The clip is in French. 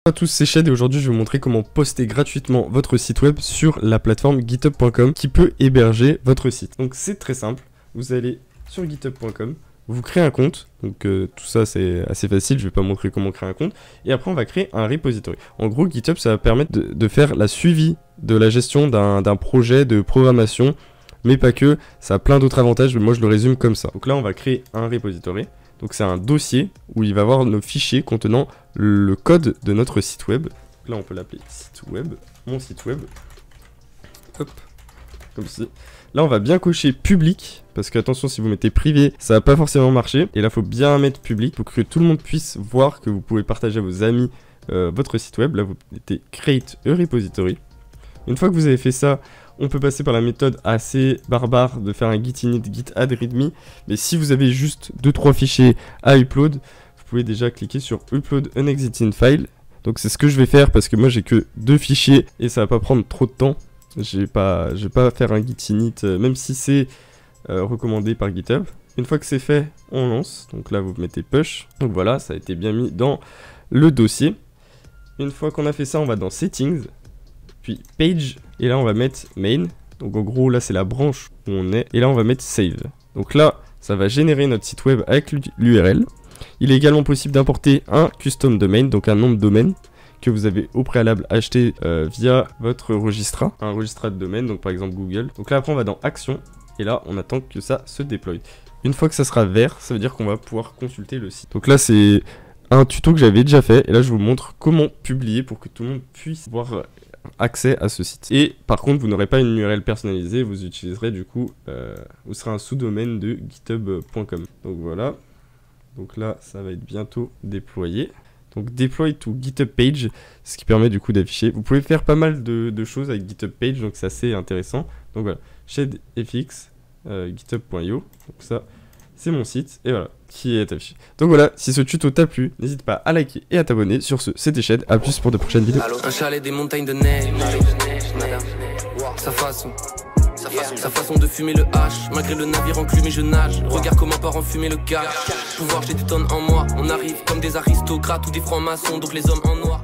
Bonjour à tous, c'est Shed et aujourd'hui je vais vous montrer comment poster gratuitement votre site web sur la plateforme github.com qui peut héberger votre site. Donc c'est très simple, vous allez sur github.com, vous créez un compte, donc tout ça c'est assez facile, je vais pas montrer comment créer un compte, et après on va créer un repository. En gros GitHub ça va permettre de faire la suivi de la gestion d'un projet de programmation, mais pas que, ça a plein d'autres avantages, mais moi je le résume comme ça. Donc là on va créer un repository. Donc c'est un dossier où il va y avoir nos fichiers contenant le code de notre site web. Donc là on peut l'appeler site web, mon site web. Hop, comme ci. Là on va bien cocher public, parce que attention si vous mettez privé, ça va pas forcément marcher. Et là il faut bien mettre public pour que tout le monde puisse voir que vous pouvez partager à vos amis votre site web. Là vous mettez create a repository. Une fois que vous avez fait ça, on peut passer par la méthode assez barbare de faire un git init, git add, readme. Mais si vous avez juste 2-3 fichiers à upload, vous pouvez déjà cliquer sur upload an existing file. Donc c'est ce que je vais faire parce que moi j'ai que 2 fichiers et ça va pas prendre trop de temps. Je vais pas faire un git init, même si c'est recommandé par GitHub. Une fois que c'est fait, on lance. Donc là vous mettez push. Donc voilà, ça a été bien mis dans le dossier. Une fois qu'on a fait ça, on va dans settings. Puis page, et là on va mettre main, donc en gros là c'est la branche où on est, et là on va mettre save. Donc là ça va générer notre site web avec l'URL. Il est également possible d'importer un custom domain, donc un nom de domaine que vous avez au préalable acheté via votre registrat, un registrat de domaine, donc par exemple Google. Donc là après on va dans action, et là on attend que ça se déploie. Une fois que ça sera vert, ça veut dire qu'on va pouvoir consulter le site. Donc là c'est un tuto que j'avais déjà fait, et là je vous montre comment publier pour que tout le monde puisse voir accès à ce site. Et par contre vous n'aurez pas une URL personnalisée, vous utiliserez du coup vous serez un sous-domaine de github.com. Donc voilà, donc là ça va être bientôt déployé. Donc deploy to GitHub page, ce qui permet du coup d'afficher. Vous pouvez faire pas mal de choses avec GitHub page, donc c'est assez intéressant. Donc voilà, shedfx github.io, donc ça c'est mon site, et voilà, qui est affiché. Donc voilà, si ce tuto t'a plu, n'hésite pas à liker et à t'abonner. Sur ce, c'était Shed, à plus pour de prochaines vidéos. Un chalet, des montagnes de neige, madame. Sa façon de fumer le hache. Malgré le navire enclumé, je nage. Regarde comment part en fumée le cash. Pouvoir, j'ai des tonnes en moi. On arrive comme des aristocrates ou des francs-maçons, donc les hommes en noir.